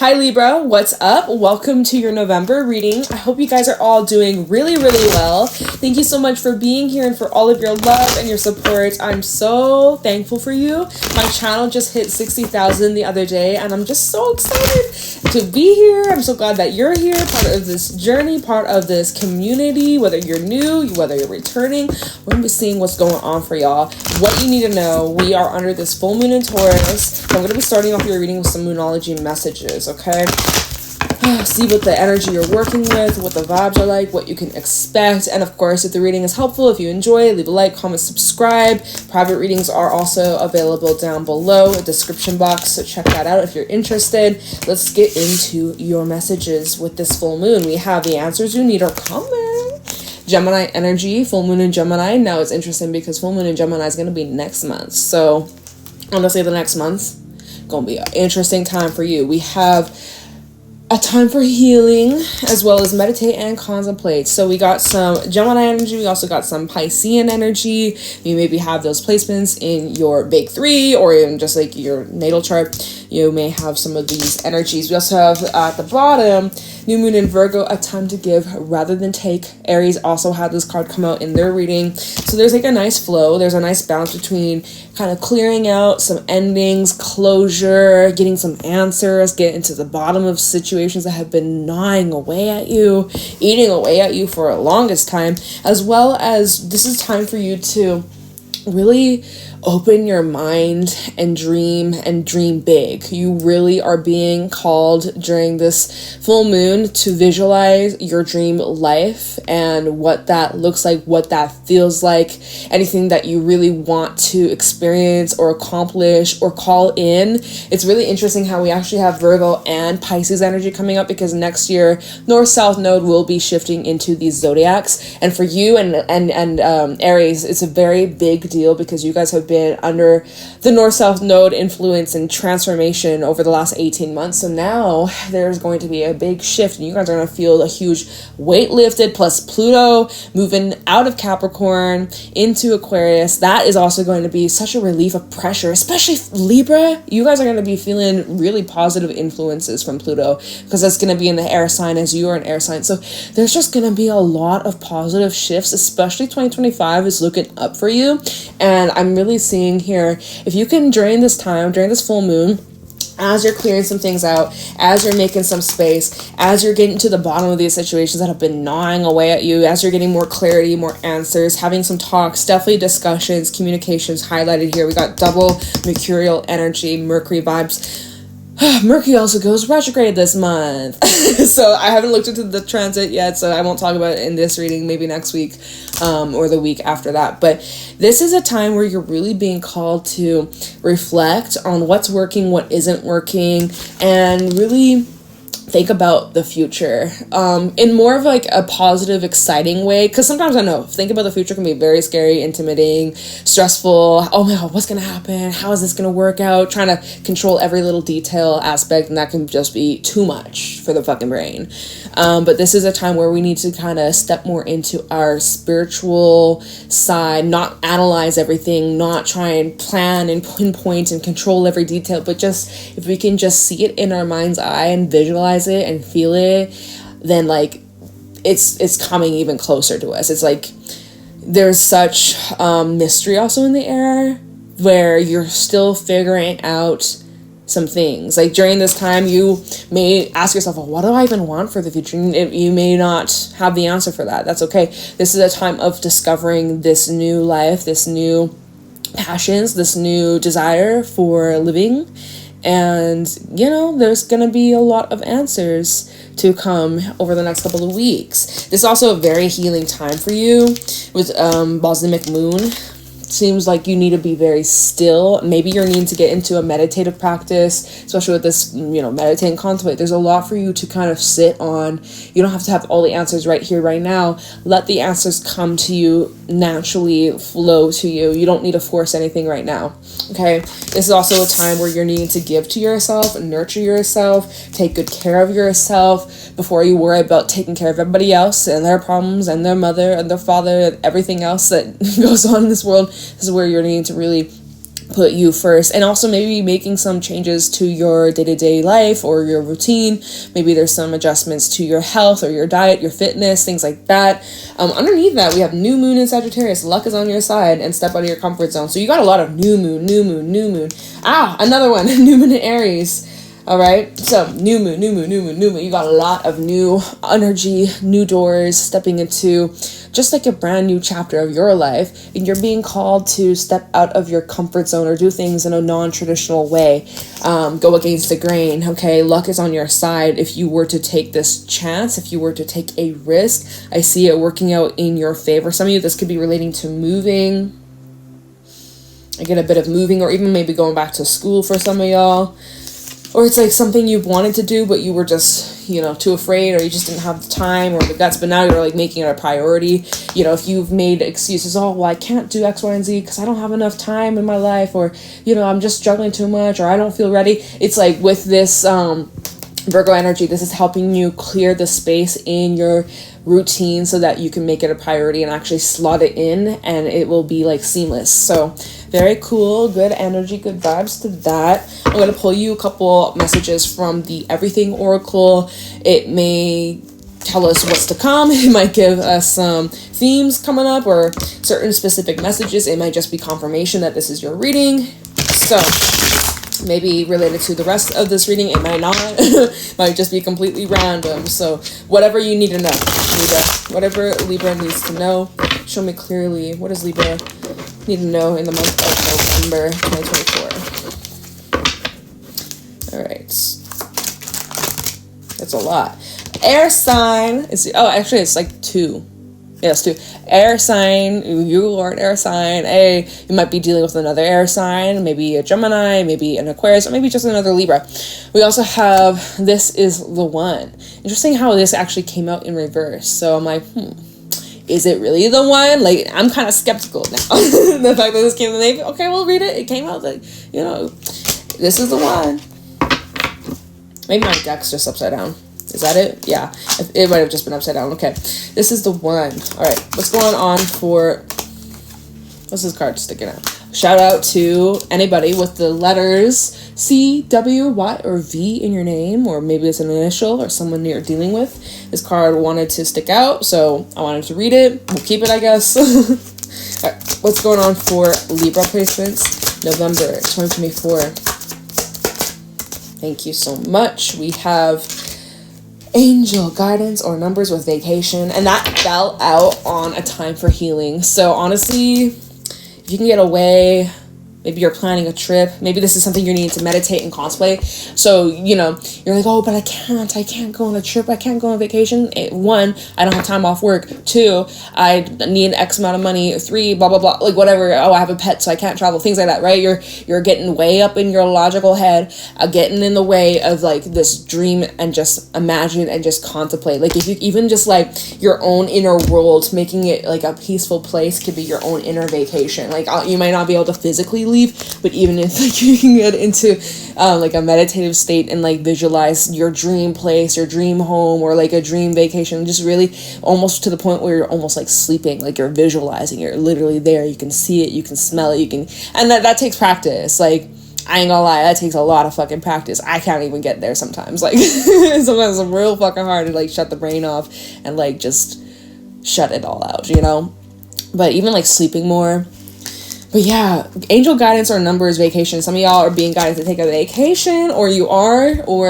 Hi Libra, what's up? Welcome to your November reading. I hope you guys are all doing really, really well. Thank you so much for being here and for all of your love and your support. I'm so thankful for you. My channel just hit 60,000 the other day and I'm just so excited to be here. I'm so glad that you're here, part of this journey, part of this community, whether you're new, whether you're returning. We're going to be seeing what's going on for y'all. What you need to know, we are under this full moon in Taurus. So I'm going to be starting off your reading with some Moonology messages. Okay, see what the energy you're working with, what the vibes are like, what you can expect, and of course, if the reading is helpful, if you enjoy, leave a like, comment, subscribe. Private readings are also available down below, a description box, so check that out if you're interested. Let's get into your messages with this full moon. We have the answers you need are coming. Gemini energy, full moon in Gemini. Now it's interesting because full moon in Gemini is going to be next month, so honestly, the next month gonna be an interesting time for you. We have a time for healing as well as meditate and contemplate. So we got some Gemini energy, we also got some Piscean energy. You maybe have those placements in your big three or even just like your natal chart. You may have some of these energies. We also have at the bottom, new moon in Virgo, a time to give rather than take. Aries also had this card come out in their reading. So there's like a nice flow. There's a nice balance between kind of clearing out some endings, closure, getting some answers, getting to the bottom of situations that have been gnawing away at you, eating away at you for a longest time, as well as this is time for you to really open your mind and dream big. You really are being called during this full moon to visualize your dream life and what that looks like, what that feels like, anything that you really want to experience or accomplish or call in. It's really interesting how we actually have Virgo and Pisces energy coming up because next year North-South node will be shifting into these zodiacs, and for you and Aries, it's a very big deal because you guys have been under the North-South node influence and transformation over the last 18 months. So now there's going to be a big shift and you guys are going to feel a huge weight lifted, plus Pluto moving out of Capricorn into Aquarius. That is also going to be such a relief of pressure, especially Libra. You guys are going to be feeling really positive influences from Pluto because that's going to be in the air sign as you are an air sign. So there's just going to be a lot of positive shifts, especially 2025 is looking up for you. And I'm really seeing here, if you can during this time, during this full moon, as you're clearing some things out, as you're making some space, as you're getting to the bottom of these situations that have been gnawing away at you, as you're getting more clarity, more answers, having some talks, definitely discussions, communications highlighted here. We got double mercurial energy, Mercury vibes. Mercury also goes retrograde this month. So I haven't looked into the transit yet, so I won't talk about it in this reading, maybe next week or the week after that. But this is a time where you're really being called to reflect on what's working, what isn't working, and really think about the future in more of like a positive, exciting way. Because sometimes I know think about the future can be very scary, intimidating, stressful. Oh my god, what's gonna happen? How is this gonna work out? Trying to control every little detail aspect, and that can just be too much for the fucking brain. But this is a time where we need to kind of step more into our spiritual side, not analyze everything, not try and plan and pinpoint and control every detail, but just if we can just see it in our mind's eye and visualize it and feel it, then like it's coming even closer to us. It's like there's such mystery also in the air where you're still figuring out some things. Like during this time you may ask yourself, well, what do I even want for the future? And you may not have the answer for that. That's okay. This is a time of discovering this new life, this new passions, this new desire for living. And, you know, there's going to be a lot of answers to come over the next couple of weeks. This is also a very healing time for you with Balsamic Moon. Seems like you need to be very still. Maybe you're needing to get into a meditative practice, especially with this, you know, meditate and contemplate. There's a lot for you to kind of sit on. You don't have to have all the answers right here, right now. Let the answers come to you naturally, flow to you. You don't need to force anything right now. Okay. This is also a time where you're needing to give to yourself, nurture yourself, take good care of yourself before you worry about taking care of everybody else and their problems and their mother and their father and everything else that goes on in this world. This is where you're needing to really put you first, and also maybe making some changes to your day-to-day life or your routine. Maybe there's some adjustments to your health or your diet, your fitness, things like that. Underneath that, we have new moon in Sagittarius. Luck is on your side, and step out of your comfort zone. So you got a lot of new moon. Another one. New moon in Aries. All right, so new moon. You got a lot of new energy, new doors, stepping into just like a brand new chapter of your life, and you're being called to step out of your comfort zone or do things in a non-traditional way, go against the grain. Okay, luck is on your side if you were to take this chance, if you were to take a risk. I see it working out in your favor. Some of you, this could be relating to moving. I get a bit of moving, or even maybe going back to school for some of y'all. Or it's like something you wanted to do, but you were just, too afraid, or you just didn't have the time or the guts, but now you're like making it a priority. If you've made excuses, oh, well, I can't do X, Y, and Z because I don't have enough time in my life, or, I'm just struggling too much, or I don't feel ready. It's like with this Virgo energy, this is helping you clear the space in your routine so that you can make it a priority and actually slot it in, and it will be like seamless. So very cool, good energy, good vibes to that. I'm going to pull you a couple messages from the Everything Oracle. It may tell us what's to come. It might give us some themes coming up or certain specific messages. It might just be confirmation that this is your reading. So maybe related to the rest of this reading, it might not. Might just be completely random. So whatever you need to know, Libra. Whatever Libra needs to know, show me clearly. What does Libra need to know in the month of November 2024? All right. That's a lot. Air sign is, actually it's like 2. Yes, 2. Air sign, you are an air sign. You might be dealing with another air sign, maybe a Gemini, maybe an Aquarius, or maybe just another Libra. We also have, this is the one. Interesting how this actually came out in reverse. So I'm like, is it really the one? Like, I'm kind of skeptical now. The fact that this came in, okay, we'll read it. It came out like, this is the one. Maybe my deck's just upside down. Is that it? Yeah, it might have just been upside down. Okay, this is the one. All right, what's going on for, what's this card sticking out? Shout out to anybody with the letters C, W, Y, or V in your name, or maybe it's an initial or someone you're dealing with. This card wanted to stick out, so I wanted to read it. We'll keep it, I guess. All right, what's going on for Libra placements, November 2024? Thank you so much. We have angel guidance or numbers with vacation, and that fell out on a time for healing. So honestly, if you can get away, maybe you're planning a trip, maybe this is something you're needing to meditate and contemplate. So you're like, oh, but I can't go on a trip, I can't go on vacation. 1, I don't have time off work. 2, I need X amount of money. 3, blah blah blah, like whatever. Oh, I have a pet, so I can't travel, things like that, right? You're getting way up in your logical head, getting in the way of like this dream, and just imagine and just contemplate. Like if you even just like your own inner world, making it like a peaceful place could be your own inner vacation. Like you might not be able to physically leave, but even if like you can get into like a meditative state and like visualize your dream place, your dream home, or like a dream vacation, just really almost to the point where you're almost like sleeping, like you're visualizing, you're literally there, you can see it, you can smell it, and that takes practice. Like I ain't gonna lie, that takes a lot of fucking practice. I can't even get there sometimes. Like sometimes it's real fucking hard to like shut the brain off and like just shut it all out, but even like sleeping more. But yeah, angel guidance or numbers vacation. Some of y'all are being guided to take a vacation, or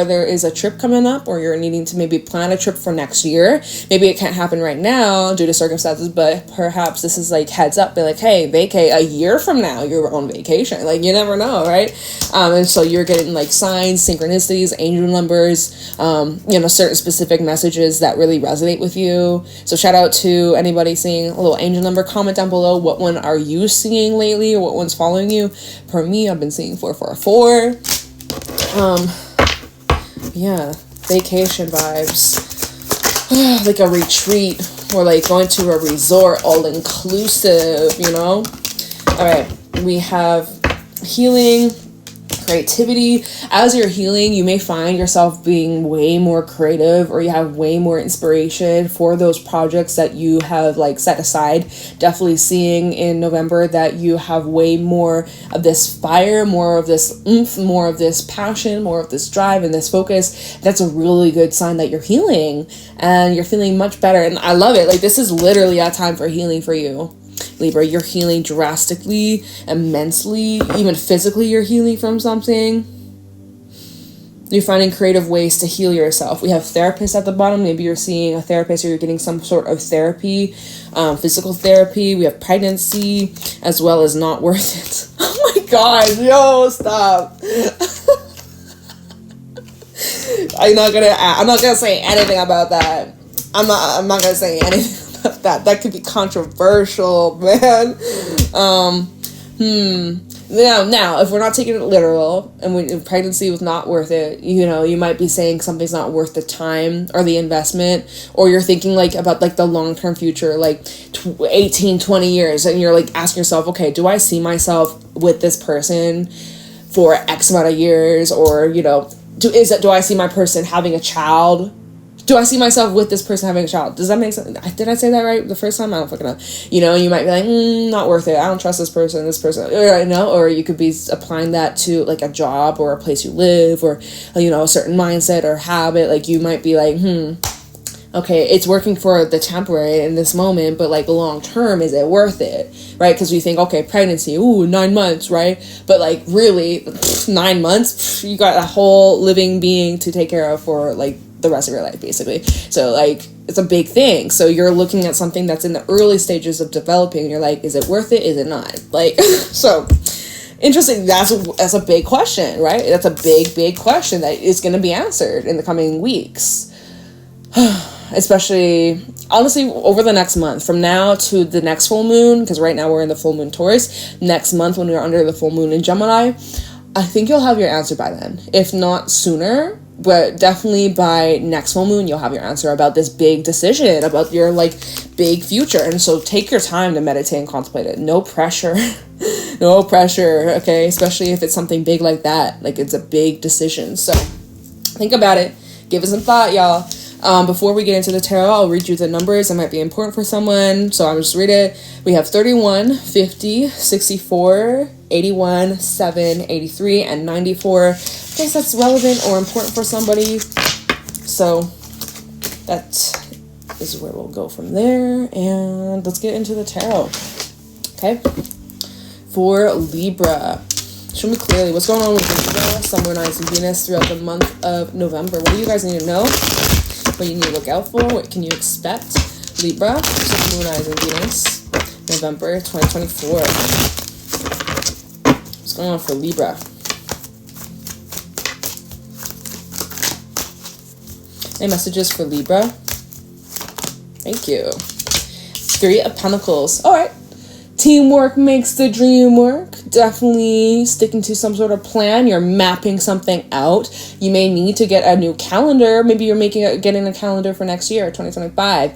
there is a trip coming up, or you're needing to maybe plan a trip for next year. Maybe it can't happen right now due to circumstances, but perhaps this is like heads up. Be like, hey, vacate a year from now, you're on vacation. Like you never know, right? And so you're getting like signs, synchronicities, angel numbers, certain specific messages that really resonate with you. So shout out to anybody seeing a little angel number. Comment down below, what one are you seeing lately, or what one's following you. For me, I've been seeing 444. Yeah, vacation vibes. Like a retreat, or like going to a resort, all inclusive, All right, we have healing, creativity. As you're healing, you may find yourself being way more creative, or you have way more inspiration for those projects that you have like set aside. Definitely seeing in November that you have way more of this fire, more of this oomph, more of this passion, more of this drive and this focus. That's a really good sign that you're healing and you're feeling much better. And I love it. Like, this is literally a time for healing for you, Libra. You're healing drastically, immensely, even physically you're healing from something. You're finding creative ways to heal yourself. We have therapists at the bottom. Maybe you're seeing a therapist or you're getting some sort of therapy, physical therapy. We have pregnancy as well as not worth it. Oh my God, yo, stop. I'm not gonna say anything about that. I'm not gonna say anything about that. That could be controversial, man. Now, if we're not taking it literal, and when pregnancy was not worth it, you know, you might be saying something's not worth the time or the investment, or you're thinking like about like the long-term future, like 18, 20 years, and you're like asking yourself, okay, do I see myself with this person for X amount of years? Or, you know, do I see my person having a child? Do I see myself with this person having a child? Does that make sense? Did I say that right the first time? I don't fucking know. You know, you might be like, not worth it. I don't trust this person, you know, or you could be applying that to like a job or a place you live, or, you know, a certain mindset or habit. Like, you might be like, okay, it's working for the temporary in this moment, but like long term, is it worth it? Right? Because we think, okay, pregnancy, 9 months, right? But like really, 9 months, you got a whole living being to take care of for like the rest of your life, basically. So like, it's a big thing. So you're looking at something that's in the early stages of developing, and you're like, is it worth it? Is it not? Like, so interesting. That's a big question, right? That's a big question that is going to be answered in the coming weeks. Especially, honestly, over the next month, from now to the next full moon, because right now we're in the full moon Taurus. Next month, when we're under the full moon in Gemini, I think you'll have your answer by then. If not sooner, but definitely by next full moon, you'll have your answer about this big decision, about your like big future. And so take your time to meditate and contemplate it. No pressure. No pressure, okay? Especially if it's something big like that. Like, it's a big decision. So think about it. Give it some thought, y'all. Before we get into the tarot, I'll read you the numbers that might be important for someone. So I'll just read it. We have 31, 50, 64, 81, 7, 83, and 94. I guess that's relevant or important for somebody. So that is where we'll go from there. And let's get into the tarot. Okay. For Libra. Show me clearly what's going on with Libra, Sun, Moon, Rising, Venus throughout the month of November. What do you guys need to know? What you need to look out for? What can you expect? Libra, Sun, Moon, Rising, Venus, November 2024. What's going on for Libra? Any messages for Libra? Thank you. 3 of Pentacles. All right. Teamwork makes the dream work. Definitely sticking to some sort of plan. You're mapping something out. You may need to get a new calendar. Maybe you're getting a calendar for next year, 2025.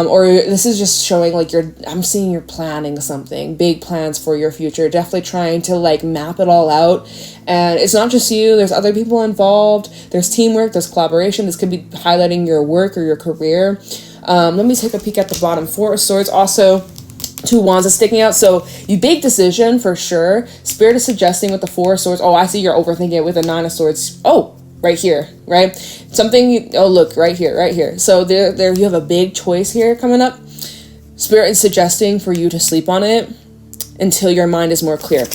Or this is just showing like I'm seeing you're planning something, big plans for your future. Definitely trying to like map it all out. And it's not just you. There's other people involved. There's teamwork. There's collaboration. This could be highlighting your work or your career. Let me take a peek at the bottom. 4 of Swords. Also, 2 Wands is sticking out. So you big decision for sure. Spirit is suggesting with the 4 of Swords. Oh, I see you're overthinking it with the 9 of Swords. Oh, right here, right? Look, right here. So there you have a big choice here coming up. Spirit is suggesting for you to sleep on it until your mind is more clear.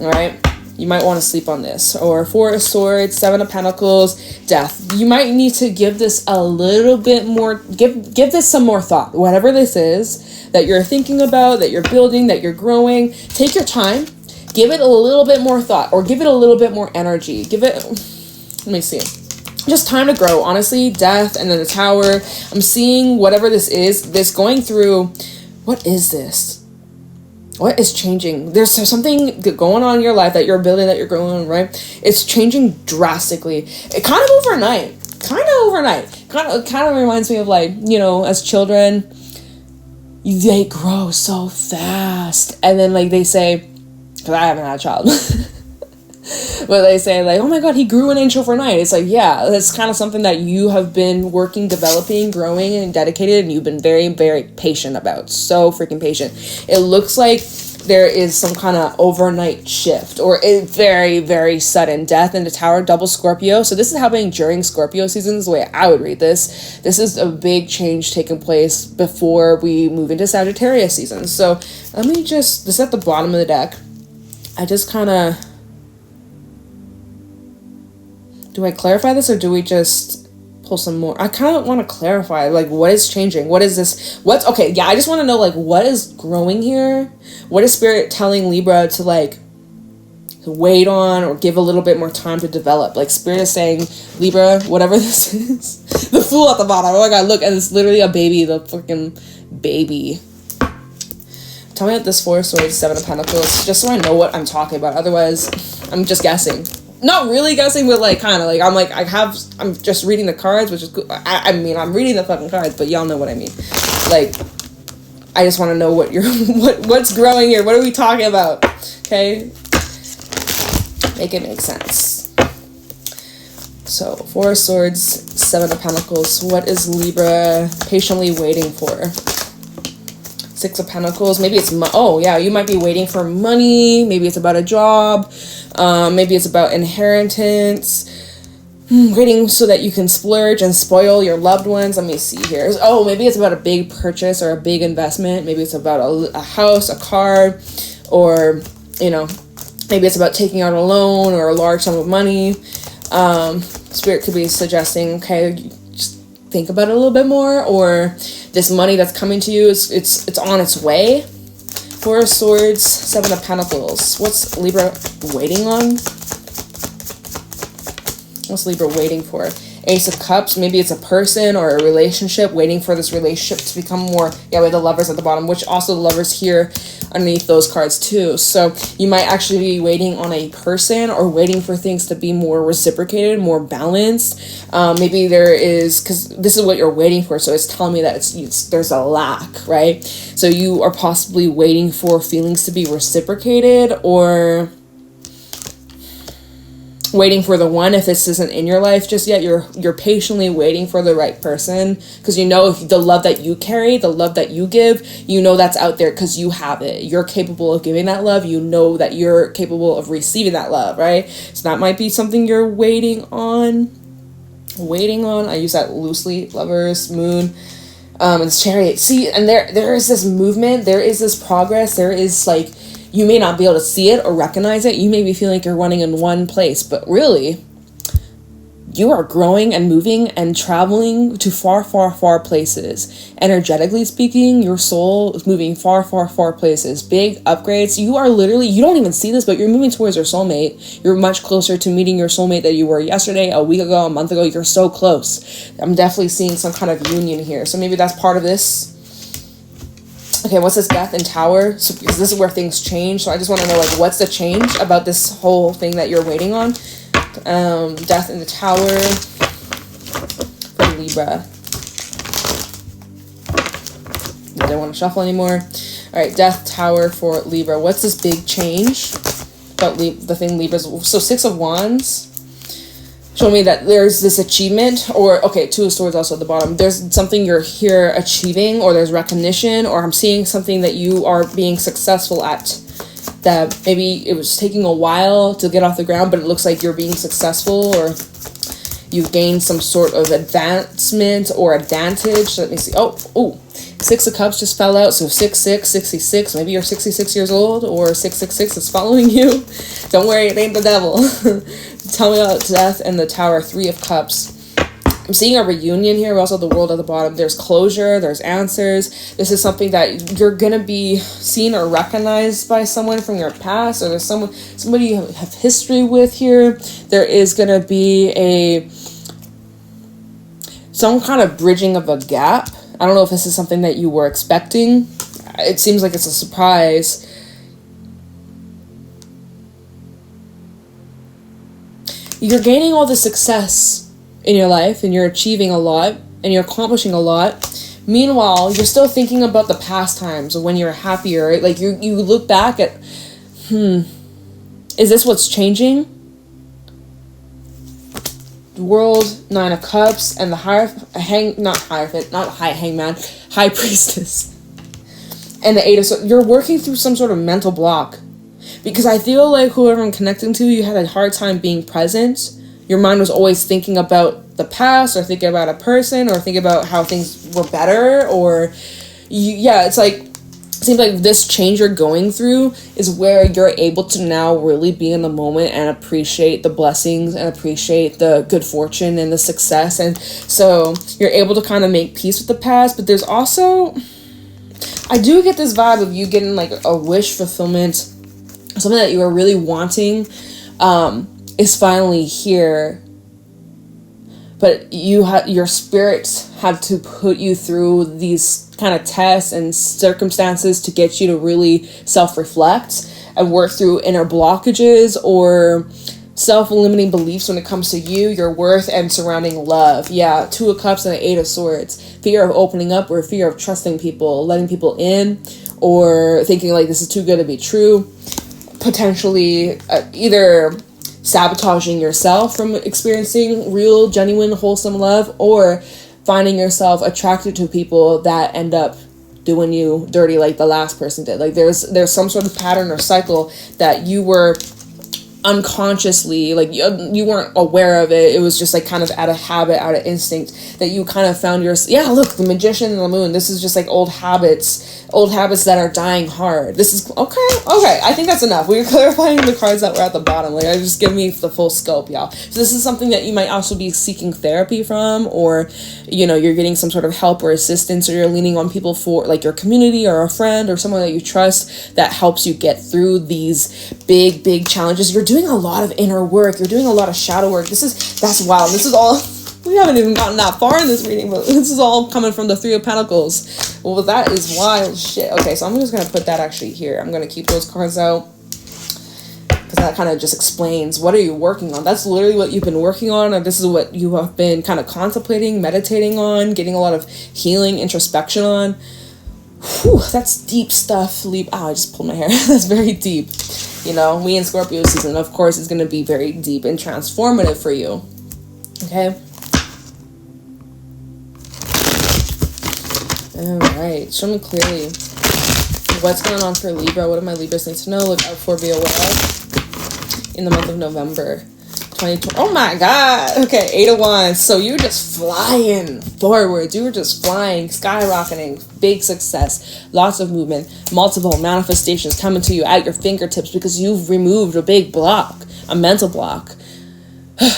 All right? You might want to sleep on this. Or 4 of Swords, 7 of Pentacles, Death. You might need to give this a little bit more, give this some more thought. Whatever this is that you're thinking about, that you're building, that you're growing, take your time. Give it a little bit more thought, or give it a little bit more energy. Let me see. Just time to grow, honestly. Death, and then the Tower. I'm seeing whatever this is, this going through, what is this? What is changing? There's something going on in your life that you're building, that you're growing, right? It's changing drastically. Kind of overnight. Kind of reminds me of like, you know, as children, they grow so fast. And then like they say, because I haven't had a child. But they say like, oh my god, he grew an inch overnight. It's like, yeah, that's kind of something that you have been working, developing, growing, and dedicated, and you've been very, very patient about. So freaking patient. It looks like there is some kind of overnight shift or a very, very sudden death in the tower, double Scorpio. So this is happening during Scorpio season, is the way I would read this. This is a big change taking place before we move into Sagittarius season. So let me just, this is at the bottom of the deck. I just kind of, do I clarify this or do we just pull some more? I kind of want to clarify, like, what is changing? What is this? What's, okay, yeah, I just want to know, like, what is growing here? What is Spirit telling Libra to, like, wait on or give a little bit more time to develop? Like, Spirit is saying, Libra, whatever this is. The Fool at the bottom. Oh my god, look, and it's literally a baby, the fucking baby. Tell me what this Four of Swords, Seven of Pentacles, just so I know what I'm talking about. Otherwise, I'm just guessing. Not really guessing, but like kind of like I'm just reading the cards, which is good. I mean, I'm reading the fucking cards, but y'all know what I mean. Like, I just want to know what you're what's growing here. What are we talking about? Okay, make it make sense. So Four of Swords, Seven of Pentacles. What is Libra patiently waiting for? Six of Pentacles. Maybe it's oh yeah, you might be waiting for money. Maybe it's about a job. Maybe it's about inheritance. Waiting so that you can splurge and spoil your loved ones. Let me see here. Oh, maybe it's about a big purchase or a big investment. Maybe it's about a house, a car, or, you know, maybe it's about taking out a loan or a large sum of money. Spirit could be suggesting, okay, just think about it a little bit more, or this money that's coming to you, it's on its way. Four of Swords, Seven of Pentacles. What's Libra waiting on? What's Libra waiting for? Ace of Cups. Maybe it's a person or a relationship, waiting for this relationship to become more, yeah, with the Lovers at the bottom, which also the Lovers here underneath those cards too. So you might actually be waiting on a person or waiting for things to be more reciprocated, more balanced. Maybe there is, because this is what you're waiting for, so it's telling me that there's a lack, right? So you are possibly waiting for feelings to be reciprocated, or waiting for the one. If this isn't in your life just yet, you're patiently waiting for the right person, because you know if the love that you carry, the love that you give, you know that's out there because you have it. You're capable of giving that love. You know that you're capable of receiving that love, right? So that might be something you're waiting on. I use that loosely. Lovers, Moon, and Chariot. See, and there is this movement, there is this progress, there is like, you may not be able to see it or recognize it. You may be feeling like you're running in one place, but really, you are growing and moving and traveling to far, far, far places. Energetically speaking, your soul is moving far, far, far places. Big upgrades. You are literally, you don't even see this, but you're moving towards your soulmate. You're much closer to meeting your soulmate than you were yesterday, a week ago, a month ago. You're so close. I'm definitely seeing some kind of union here. So maybe that's part of this. Okay, what's this Death and Tower? So because this is where things change. So I just want to know, like, what's the change about this whole thing that you're waiting on? Death in the Tower for Libra. I don't want to shuffle anymore. All right, Death Tower for Libra. What's this big change about the thing Libra's? So Six of Wands. Show me that there's this achievement, or, okay, Two of Swords also at the bottom. There's something you're here achieving, or there's recognition, or I'm seeing something that you are being successful at, that maybe it was taking a while to get off the ground, but it looks like you're being successful, or you've gained some sort of advancement or advantage. Let me see. Oh, Six of Cups just fell out. So 6'6", 66. Maybe you're 66 years old, or 666 is following you. Don't worry, it ain't the devil. Tell me about Death and the Tower. Three of Cups. I'm seeing a reunion here. Also the World at the bottom. There's closure. There's answers. This is something that you're going to be seen or recognized by someone from your past, or there's somebody you have history with here. There is going to be some kind of bridging of a gap. I don't know if this is something that you were expecting. It seems like it's a surprise. You're gaining all the success in your life, and you're achieving a lot, and you're accomplishing a lot. Meanwhile, you're still thinking about the past times, or when you're happier. Like, you look back at, is this what's changing? World, Nine of Cups, and the High Priestess, and the Eight of Swords. You're working through some sort of mental block, because I feel like whoever I'm connecting to, you had a hard time being present. Your mind was always thinking about the past, or thinking about a person, or thinking about how things were better, or it's like, seems like this change you're going through is where you're able to now really be in the moment and appreciate the blessings and appreciate the good fortune and the success. And so you're able to kind of make peace with the past. But there's also, I do get this vibe of you getting like a wish fulfillment, something that you were really wanting is finally here. But your spirits had to put you through these kind of tests and circumstances to get you to really self-reflect and work through inner blockages or self-limiting beliefs when it comes to you, your worth, and surrounding love. Yeah, Two of Cups and the Eight of Swords. Fear of opening up, or fear of trusting people, letting people in, or thinking like this is too good to be true. Potentially either sabotaging yourself from experiencing real, genuine, wholesome love, or finding yourself attracted to people that end up doing you dirty like the last person did. Like there's some sort of pattern or cycle that you were unconsciously, like you weren't aware of it. It was just like kind of out of habit, out of instinct, that you kind of found look, the Magician and the Moon. This is just like old habits that are dying hard. This is okay. I think that's enough. We're clarifying the cards that were at the bottom. Like, I just give me the full scope, y'all. So this is something that you might also be seeking therapy from, or you're getting some sort of help or assistance, or you're leaning on people for like your community or a friend or someone that you trust that helps you get through these big challenges. You're doing a lot of inner work. You're doing a lot of shadow work. That's wild. This is all, we haven't even gotten that far in this reading, but this is all coming from the Three of Pentacles. Well, that is wild shit. Okay, so I'm just going to put that actually here. I'm going to keep those cards out, because that kind of just explains what are you working on. That's literally what you've been working on, and this is what you have been kind of contemplating, meditating on, getting a lot of healing, introspection on. Whew, that's deep stuff. I just pulled my hair. That's very deep. We in Scorpio season, of course, is going to be very deep and transformative for you. Okay? Alright, show me clearly what's going on for Libra. What do my Libras need to know? Look out for Royale in the month of November 2020. Oh my god. Okay, 8 of Wands. So you're just flying forward. You were just flying, skyrocketing, big success, lots of movement, multiple manifestations coming to you at your fingertips because you've removed a big block, a mental block,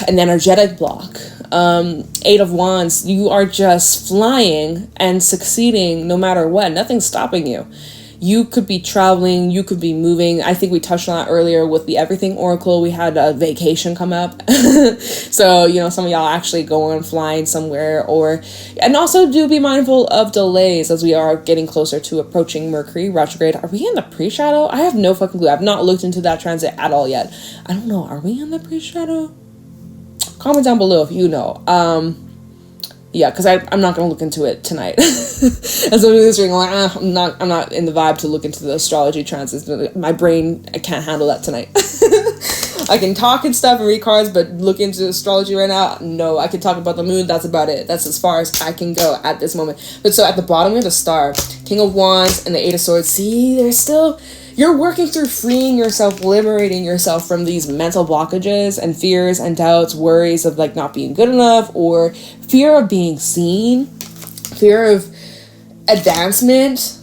an energetic block. 8 of Wands, you are just flying and succeeding no matter what. Nothing's stopping you. You could be traveling, you could be moving. I think we touched on that earlier with the Everything Oracle. We had a vacation come up. So, some of y'all actually going flying somewhere, and also do be mindful of delays as we are getting closer to approaching Mercury retrograde. Are we in the pre-shadow? I have no fucking clue. I've not looked into that transit at all yet. I don't know. Are we in the pre-shadow? Comment down below if you know. Yeah, because I'm not going to look into it tonight. As I'm doing this reading, I'm not in the vibe to look into the astrology transits. My brain, I can't handle that tonight. I can talk and stuff and read cards, but look into astrology right now, no. I can talk about the moon, that's about it. That's as far as I can go at this moment. But so at the bottom we have the Star, King of Wands, and the Eight of Swords. See, there's still... You're working through freeing yourself, liberating yourself from these mental blockages and fears and doubts, worries of like not being good enough, or fear of being seen, fear of advancement.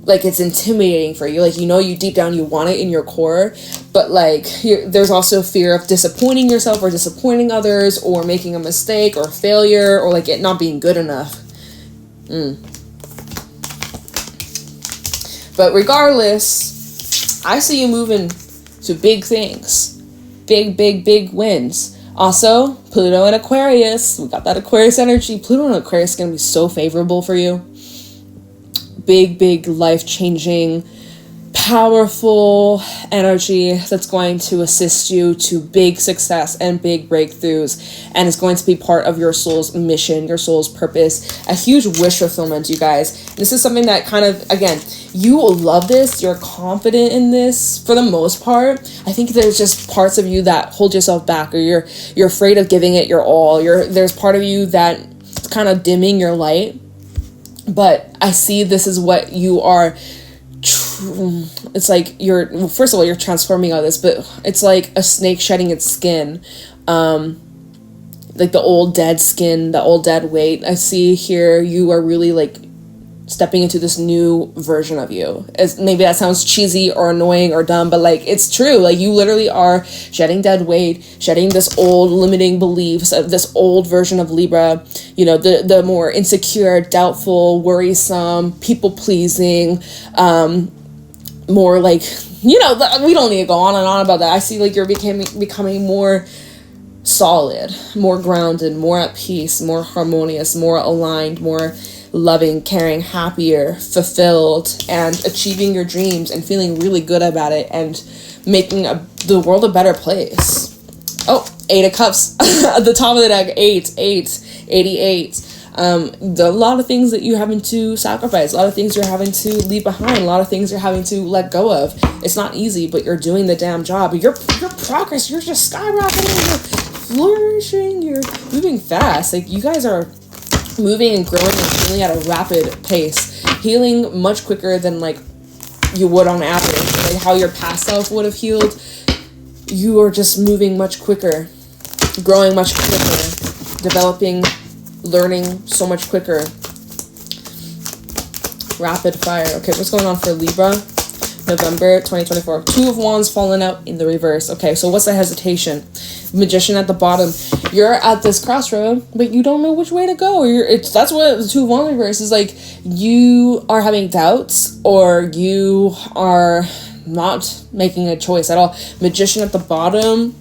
Like, it's intimidating for you. Like, you deep down you want it in your core, but like there's also fear of disappointing yourself or disappointing others, or making a mistake or failure, or like it not being good enough. But regardless, I see you moving to big things. Big wins. Also, Pluto and Aquarius. We got that Aquarius energy. Pluto and Aquarius is going to be so favorable for you. Big life-changing, powerful energy that's going to assist you to big success and big breakthroughs, and it's going to be part of your soul's mission, your soul's purpose, a huge wish fulfillment, you guys. This is something that kind of, again, you will love this, you're confident in this for the most part. I think there's just parts of you that hold yourself back, or you're afraid of giving it your all. There's part of you that's kind of dimming your light, but I see this is what you are. It's like first of all, you're transforming all this, but it's like a snake shedding its skin, like the old dead skin, the old dead weight. I see here you are really like stepping into this new version of you. Maybe that sounds cheesy or annoying or dumb, but like it's true. Like you literally are shedding dead weight, shedding this old limiting beliefs of this old version of Libra, the more insecure, doubtful, worrisome, people pleasing, more like, we don't need to go on and on about that. I see like you're becoming more solid, more grounded, more at peace, more harmonious, more aligned, more loving, caring, happier, fulfilled, and achieving your dreams and feeling really good about it and making the world a better place. Oh, 8 of Cups at the top of the deck. 88. A lot of things that you're having to sacrifice, a lot of things you're having to leave behind, a lot of things you're having to let go of. It's not easy, but you're doing the damn job. Your progress, you're just skyrocketing, you're flourishing, you're moving fast. Like you guys are moving and growing and healing at a rapid pace, healing much quicker than like you would on average, like how your past self would have healed. You are just moving much quicker, growing much quicker, developing, learning so much quicker. Rapid fire. Okay, what's going on for Libra? November 2024. 2 of Wands falling out in the reverse. Okay, so what's the hesitation? Magician at the bottom. You're at this crossroad, but you don't know which way to go. That's what the 2 of Wands reverse is like. You are having doubts, or you are not making a choice at all. Magician at the bottom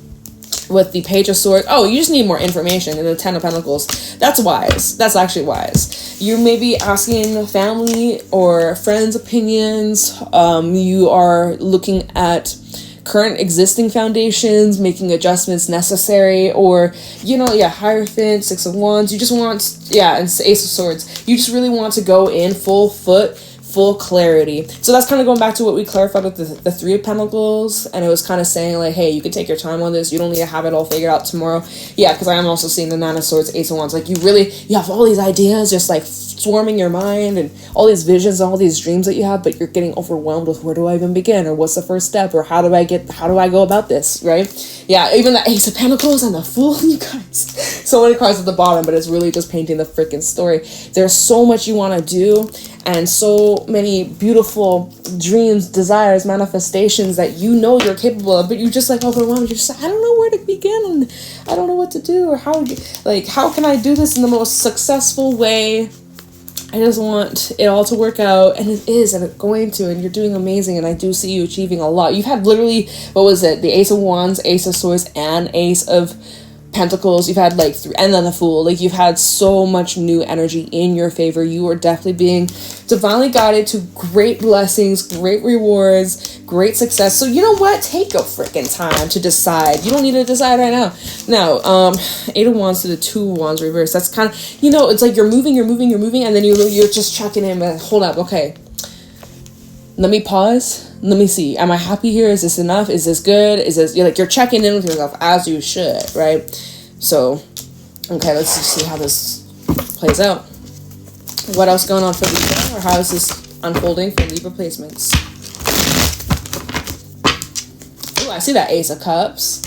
with the Page of Swords. Oh, you just need more information. And the 10 of Pentacles. That's wise. That's actually wise. You may be asking family or friends' opinions. You are looking at current existing foundations, making adjustments necessary, or, Hierophant, 6 of Wands. You just want, and Ace of Swords. You just really want to go in full foot, full clarity. So that's kind of going back to what we clarified with the 3 of Pentacles, and it was kind of saying like, hey, you can take your time on this, you don't need to have it all figured out tomorrow. Because I am also seeing the 9 of Swords, Ace of Wands. Like you have all these ideas just like swarming your mind, and all these visions and all these dreams that you have, but you're getting overwhelmed with, where do I even begin, or what's the first step, or how do I go about this, right? Even the Ace of Pentacles and the Fool, you guys. So many cards at the bottom, but it's really just painting the freaking story. There's so much you want to do, and so many beautiful dreams, desires, manifestations that you're capable of, but you're just like overwhelmed. You're just like, I don't know where to begin, and I don't know what to do, or how can I do this in the most successful way? I just want it all to work out, and it is, and it's going to, and you're doing amazing, and I do see you achieving a lot. You've had literally, what was it, the Ace of Wands, Ace of Swords, and Ace of Pentacles. You've had like 3, and then the Fool. Like you've had so much new energy in your favor. You are definitely being divinely guided to great blessings, great rewards, great success. So you know what? Take your freaking time to decide. You don't need to decide right now. Now, 8 of Wands to the 2 of Wands reverse. That's kind of, it's like you're moving, and then you're just checking in, but hold up, okay. Let me pause. Let me see. Am I happy here? Is this enough? Is this good? Is this, you're checking in with yourself as you should, right? So, okay, let's just see how this plays out. What else going on for Libra, or how is this unfolding for Libra placements? Oh, I see that Ace of Cups.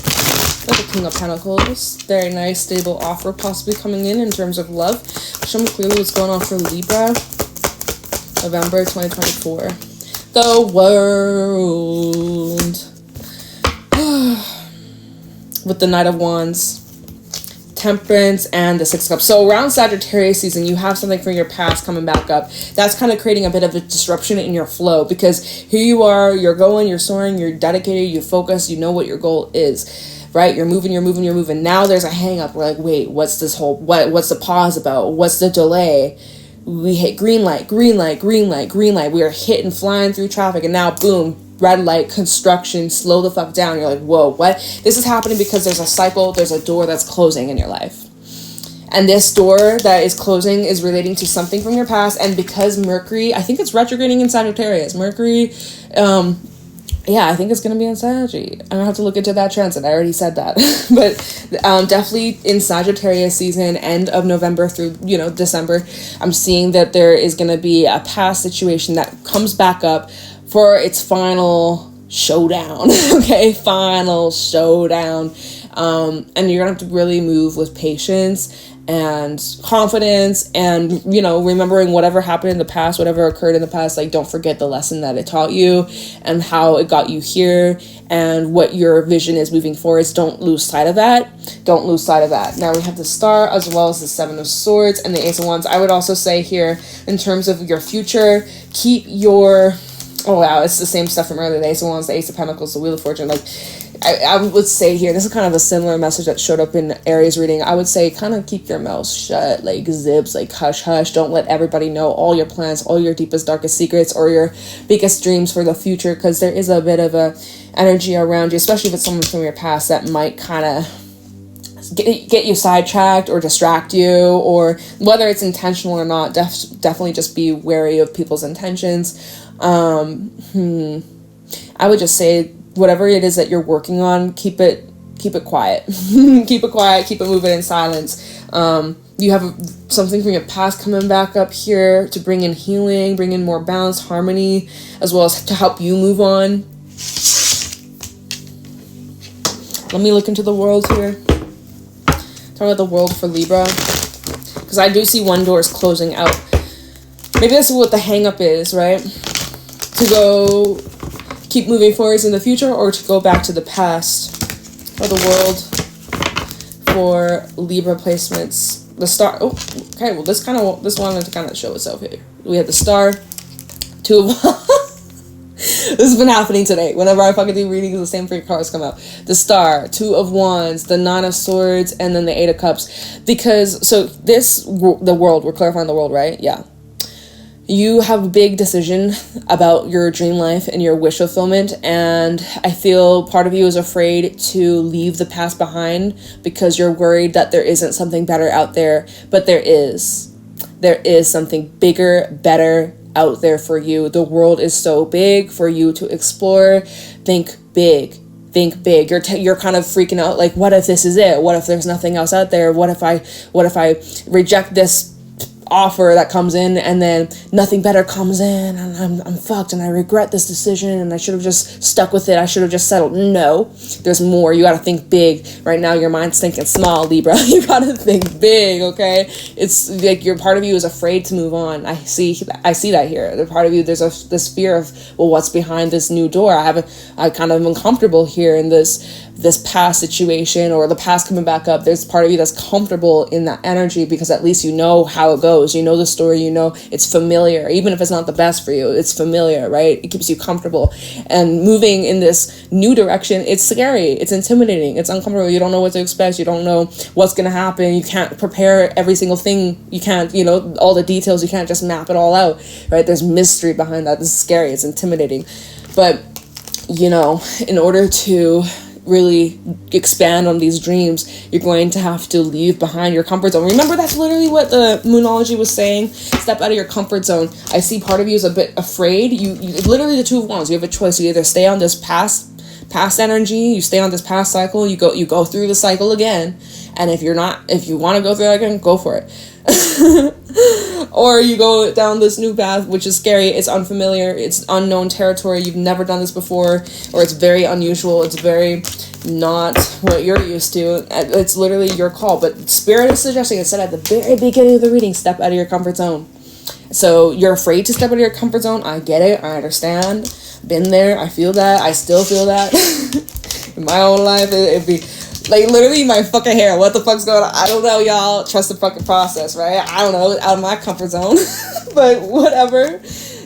Like the King of Pentacles. Very nice, stable offer possibly coming in terms of love. Show me clearly what's going on for Libra. November 2024. The World. With the Knight of Wands, Temperance, and the 6 of Cups. So around Sagittarius season, you have something from your past coming back up. That's kind of creating a bit of a disruption in your flow, because here you are, you're going, you're soaring, you're dedicated, you focus, you know what your goal is, right? You're moving. Now there's a hang up. We're like, wait, what's the pause about? What's the delay? We hit green light. We are hitting, flying through traffic, and now boom, red light, construction, slow the fuck down. You're like, whoa, what? This is happening because there's a cycle, there's a door that's closing in your life. And this door that is closing is relating to something from your past. And because Mercury, I think it's retrograding in Sagittarius. Mercury, yeah, I think it's going to be in Sagittarius. I'm going to have to look into that transit. I already said that. But definitely in Sagittarius season, end of November through, December, I'm seeing that there is going to be a past situation that comes back up for its final showdown. Okay, final showdown. And you're going to have to really move with patience and confidence and, remembering whatever happened in the past, whatever occurred in the past. Like, don't forget the lesson that it taught you and how it got you here and what your vision is moving forward. Don't lose sight of that. Don't lose sight of that. Now we have the Star as well as the Seven of Swords and the Ace of Wands. I would also say here, in terms of your future, keep your... Oh, wow, it's the same stuff from earlier. The Ace of Wands, the Ace of Pentacles, the Wheel of Fortune. Like, I would say here, this is kind of a similar message that showed up in Aries reading. I would say kind of keep your mouth shut, like zips, like hush hush. Don't let everybody know all your plans, all your deepest, darkest secrets, or your biggest dreams for the future, because there is a bit of a energy around you, especially if it's someone from your past that might kind of get you sidetracked or distract you, or whether it's intentional or not. Definitely just be wary of people's intentions. I would just say, whatever it is that you're working on, keep it quiet. Keep it quiet, keep it moving in silence. You have something from your past coming back up here to bring in healing, bring in more balance, harmony, as well as to help you move on. Let me look into the world here. Talk about the world for Libra, because I do see one door is closing out. Maybe that's what the hang up is, right? To go keep moving forwards in the future, or to go back to the past. For the world for Libra placements, the Star. Oh, okay. Well, this wanted to kind of show itself here. We had the Star, Two of. This has been happening today. Whenever I fucking do readings, the same three cards come out. The Star, Two of Wands, the Nine of Swords, and then the Eight of Cups. Because the world. We're clarifying the world, right? Yeah. You have a big decision about your dream life and your wish fulfillment, and I feel part of you is afraid to leave the past behind because you're worried that there isn't something better out there, but there is. There is something bigger, better out there for you. The world is so big for you to explore. Think big. Think big. You're kind of freaking out, like, what if this is it? What if there's nothing else out there? What if I reject this offer that comes in and then nothing better comes in and I'm fucked and I regret this decision and I should have just stuck with it. I should have just settled. No, there's more. You got to think big. Right now your mind's thinking small, Libra. You got to think big, okay? It's like your part of you is afraid to move on. I see that here. The part of you, there's this fear of, well, what's behind this new door? I kind of am uncomfortable here in this past situation, or the past coming back up. There's part of you that's comfortable in that energy because at least you know how it goes. You know the story, you know it's familiar. Even if it's not the best for you, it's familiar, right? It keeps you comfortable. And moving in this new direction, it's scary, it's intimidating, it's uncomfortable. You don't know what to expect. You don't know what's going to happen. You can't prepare every single thing. You can't, all the details. You can't just map it all out, right? There's mystery behind that. This is scary. It's intimidating. But, in order to really expand on these dreams, you're going to have to leave behind your comfort zone. Remember, that's literally what the Moonology was saying. Step out of your comfort zone. I see part of you is a bit afraid. You literally, the Two of Wands, you have a choice. You either stay on this past energy, you stay on this past cycle, you go through the cycle again, and if you want to go through that again, go for it. Or you go down this new path, which is scary, it's unfamiliar, it's unknown territory, you've never done this before, or it's very unusual, it's very not what you're used to. It's literally your call. But Spirit is suggesting, it said at the very beginning of the reading, step out of your comfort zone. So you're afraid to step out of your comfort zone. I get it, I understand, been there, I feel that, I still feel that. In my own life, it'd be like literally my fucking hair. What the fuck's going on? I don't know, y'all. Trust the fucking process, right? I don't know. Out of my comfort zone. But whatever.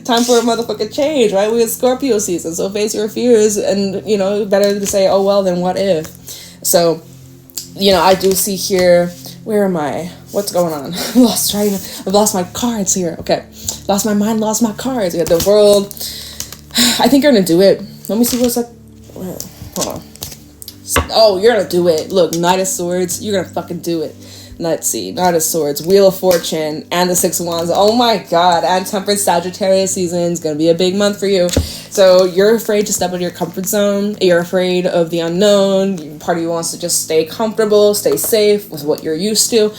Time for a motherfucking change, right? We had Scorpio season. So face your fears and, better to say, oh, well, then what if? So, I do see here, where am I? What's going on? I've lost my cards here. Okay. Lost my mind, lost my cards. We got the world. I think you're going to do it. Let me see what's up. Hold on. Oh, you're gonna do it. Look, Knight of Swords. You're gonna fucking do it. Let's see. Knight of Swords, Wheel of Fortune, and the Six of Wands. Oh my god. And Temperance Sagittarius season is gonna be a big month for you. So you're afraid to step out of your comfort zone. You're afraid of the unknown. Part of you wants to just stay comfortable, stay safe with what you're used to.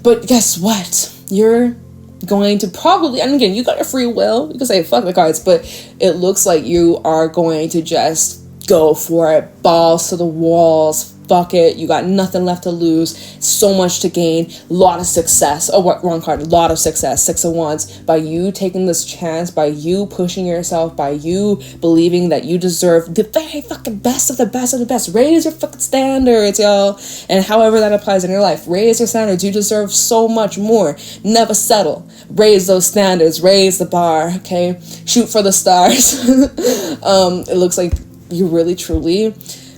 But guess what? You're going to probably, and again, you got your free will. You can say fuck the cards, but it looks like you are going to just go for it, balls to the walls, fuck it, you got nothing left to lose, so much to gain, lot of success. Oh, what, wrong card, lot of success, Six of Wands, by you taking this chance, by you pushing yourself, by you believing that you deserve the very fucking best of the best of the best. Raise your fucking standards, y'all, and however that applies in your life, raise your standards. You deserve so much more. Never settle. Raise those standards, raise the bar, okay? Shoot for the stars. It looks like you're really truly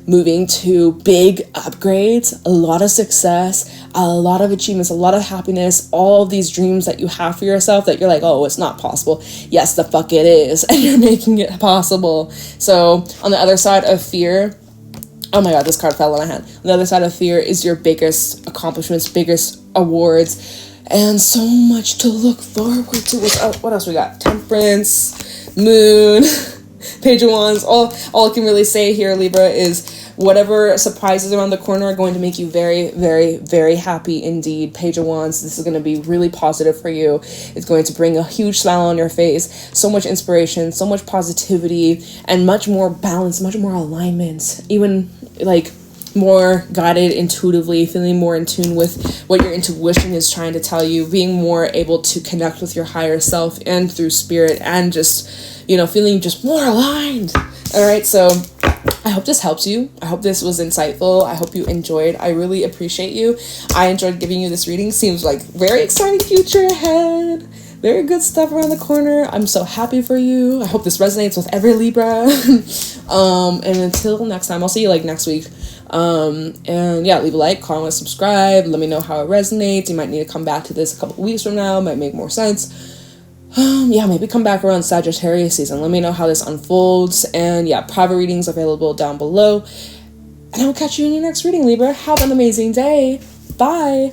moving to big upgrades, a lot of success, a lot of achievements, a lot of happiness, all of these dreams that you have for yourself that you're like, oh, it's not possible. Yes, the fuck it is. And you're making it possible. So on the other side of fear, oh my god, this card fell on my hand. On the other side of fear is your biggest accomplishments, biggest awards, and so much to look forward to. What else we got? Temperance, Moon, Page of Wands. All I can really say here, Libra, is whatever surprises around the corner are going to make you very, very, very happy indeed. Page of Wands, this is going to be really positive for you. It's going to bring a huge smile on your face, so much inspiration, so much positivity, and much more balance, much more alignment, even like more guided intuitively, feeling more in tune with what your intuition is trying to tell you, being more able to connect with your higher self and through spirit, and just, you know, feeling just more aligned. All right, so I hope this helps you. I hope this was insightful. I hope you enjoyed. I really appreciate you. I enjoyed giving you this reading. Seems like very exciting future ahead. Very good stuff around the corner. I'm so happy for you. I hope this resonates with every Libra. And until next time, I'll see you like next week. And yeah, leave a like, comment, subscribe. Let me know how it resonates. You might need to come back to this a couple of weeks from now. It might make more sense. Yeah, maybe come back around Sagittarius season. Let me know how this unfolds. And yeah, private readings available down below. And I'll catch you in your next reading, Libra. Have an amazing day. Bye.